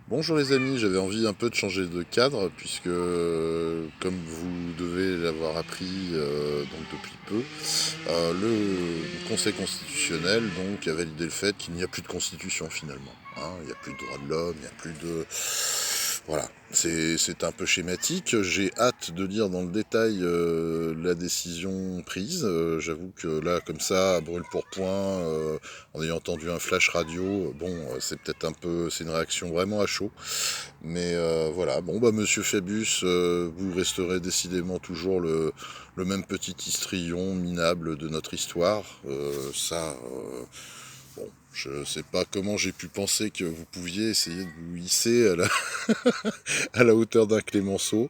Bonjour les amis, j'avais envie un peu de changer de cadre puisque, comme vous devez l'avoir appris donc depuis peu, le Conseil constitutionnel donc a validé le fait qu'il n'y a plus de constitution finalement, hein. Il n'y a plus de droits de l'homme, il n'y a plus de... Voilà, c'est un peu schématique. J'ai hâte de lire dans le détail la décision prise. J'avoue que là, comme ça, à brûle-pourpoint, en ayant entendu un flash radio, bon, c'est peut-être un peu, c'est une réaction vraiment à chaud. Mais voilà, bon bah Monsieur Fabius, vous resterez décidément toujours le même petit histrion minable de notre histoire. Bon, je sais pas comment j'ai pu penser que vous pouviez essayer de vous hisser à la hauteur d'un Clémenceau.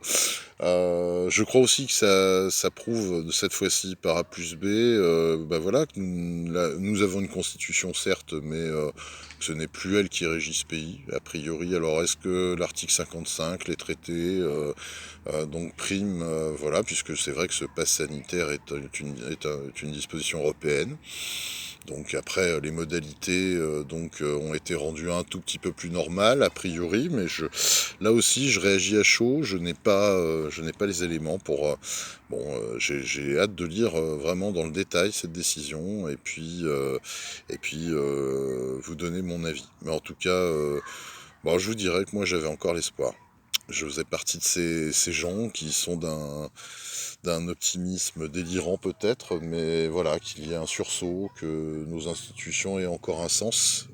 Je crois aussi que ça prouve de cette fois-ci par A plus B, bah voilà, que nous avons une constitution certes, mais que ce n'est plus elle qui régit ce pays, a priori. Alors est-ce que l'article 55, les traités, donc prime, voilà, puisque c'est vrai que ce pass sanitaire est une disposition européenne. Donc après, les modalités ont été rendues un tout petit peu plus normales a priori, mais là aussi je réagis à chaud. Je n'ai pas les éléments pour. J'ai hâte de lire vraiment dans le détail cette décision et puis vous donner mon avis. Mais en tout cas, bon, je vous dirais que moi j'avais encore l'espoir. Je faisais partie de ces gens qui sont d'un optimisme délirant peut-être, mais voilà, qu'il y ait un sursaut, que nos institutions aient encore un sens.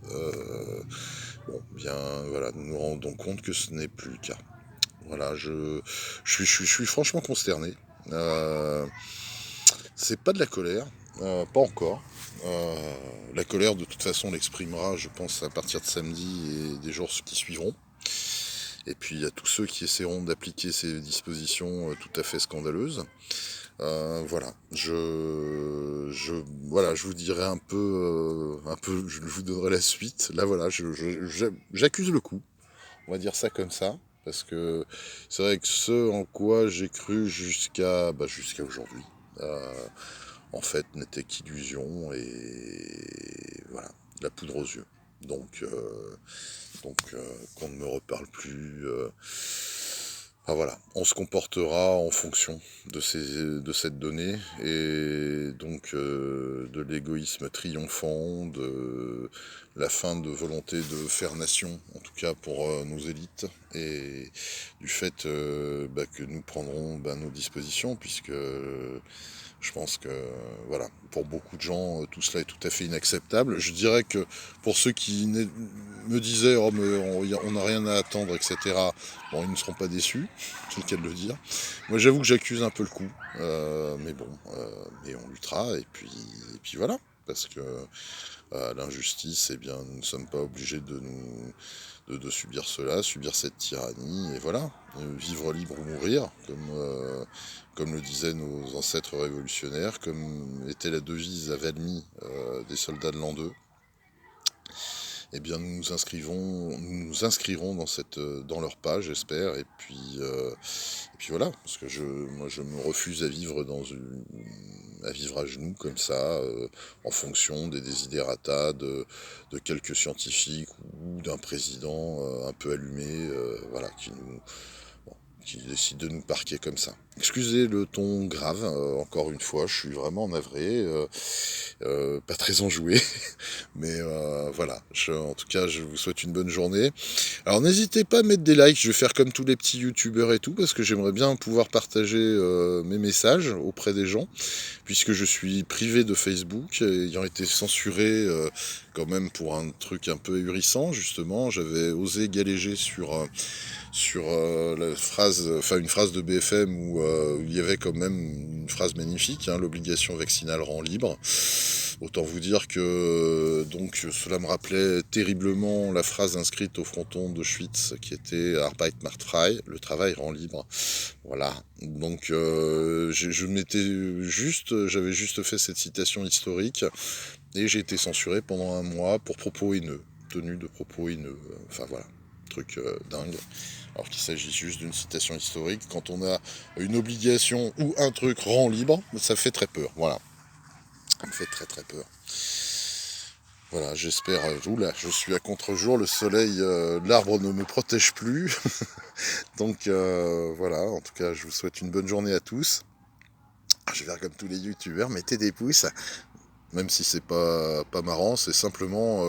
Bon, bien voilà, nous nous rendons compte que ce n'est plus le cas. Voilà, je suis franchement consterné. Euh, c'est pas de la colère, pas encore. La colère, de toute façon, l'exprimera, je pense, à partir de samedi et des jours qui suivront. Et puis il y a tous ceux qui essaieront d'appliquer ces dispositions tout à fait scandaleuses. Voilà, voilà, je vous dirai je vous donnerai la suite. Là, voilà, j'accuse le coup. On va dire ça comme ça, parce que c'est vrai que ce en quoi j'ai cru jusqu'à aujourd'hui, euh, en fait, n'était qu'illusion et voilà, de la poudre aux yeux. Donc, qu'on ne me reparle plus. Voilà, on se comportera en fonction de cette donnée et donc de l'égoïsme triomphant, de la fin de volonté de faire nation, en tout cas pour nos élites, et du fait que nous prendrons nos dispositions, puisque je pense que, voilà, pour beaucoup de gens, tout cela est tout à fait inacceptable. Je dirais que pour ceux qui me disaient, oh, mais on n'a rien à attendre, etc., bon, ils ne seront pas déçus, c'est le cas de le dire. Moi, j'avoue que j'accuse un peu le coup, mais bon, mais on luttera, et puis voilà, parce que l'injustice, eh bien, nous ne sommes pas obligés de subir cela, subir cette tyrannie, et voilà, vivre libre ou mourir, comme le disaient nos ancêtres révolutionnaires, comme était la devise à Valmy des soldats de l'an 2. Eh bien, nous nous inscrirons dans leur pas, j'espère, et puis voilà, parce que moi, je me refuse à vivre à genoux comme ça, en fonction des desiderata de quelques scientifiques ou d'un président un peu allumé, voilà, qui décide de nous parquer comme ça. Excusez le ton grave, encore une fois, je suis vraiment navré, pas très enjoué, mais voilà, en tout cas, je vous souhaite une bonne journée. Alors n'hésitez pas à mettre des likes, je vais faire comme tous les petits youtubeurs et tout, parce que j'aimerais bien pouvoir partager mes messages auprès des gens, puisque je suis privé de Facebook, ayant été censuré quand même pour un truc un peu ahurissant, justement. J'avais osé galéger sur une phrase de BFM où il y avait quand même une phrase magnifique, hein, l'obligation vaccinale rend libre. Autant vous dire que donc cela me rappelait terriblement la phrase inscrite au fronton d'Auschwitz qui était Arbeit macht frei, le travail rend libre. Voilà. Donc j'avais juste fait cette citation historique et j'ai été censuré pendant un mois pour propos haineux, tenue de propos haineux. Enfin voilà, truc dingue. Alors qu'il s'agit juste d'une citation historique. Quand on a une obligation ou un truc rend libre, ça fait très peur. Voilà, ça me fait très très peur. Voilà, j'espère. Oula, je suis à contre-jour, le soleil, l'arbre ne me protège plus. Donc voilà, en tout cas, je vous souhaite une bonne journée à tous. Je vais faire comme tous les youtubeurs, mettez des pouces, même si c'est pas marrant, c'est simplement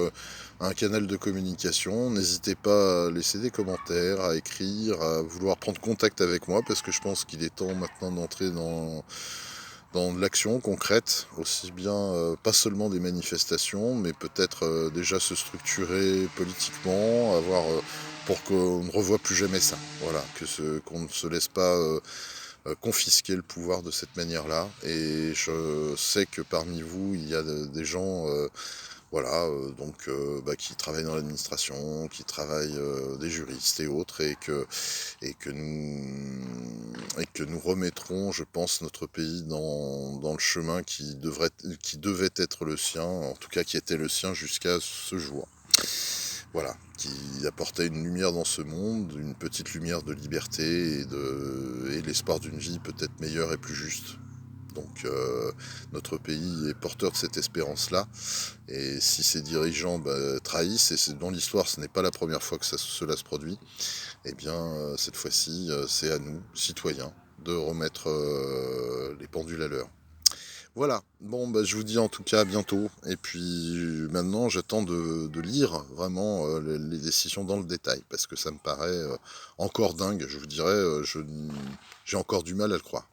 un canal de communication. N'hésitez pas à laisser des commentaires, à écrire, à vouloir prendre contact avec moi, parce que je pense qu'il est temps maintenant d'entrer dans de l'action concrète, aussi bien pas seulement des manifestations, mais peut-être déjà se structurer politiquement, avoir pour qu'on ne revoie plus jamais ça. Voilà, qu'on ne se laisse pas confisquer le pouvoir de cette manière-là. Et je sais que parmi vous, il y a des gens voilà, qui travaillent dans l'administration, qui travaillent des juristes et autres, et que nous remettrons, je pense, notre pays dans le chemin qui devait être le sien, en tout cas qui était le sien jusqu'à ce jour. Voilà, qui apportait une lumière dans ce monde, une petite lumière de liberté et l'espoir d'une vie peut-être meilleure et plus juste. Donc notre pays est porteur de cette espérance-là. Et si ses dirigeants trahissent, et dans l'histoire ce n'est pas la première fois que cela se produit, eh bien cette fois-ci c'est à nous, citoyens, de remettre les pendules à l'heure. Voilà, bon je vous dis en tout cas à bientôt, et puis maintenant j'attends de lire vraiment les décisions dans le détail, parce que ça me paraît encore dingue, je vous dirais, j'ai encore du mal à le croire.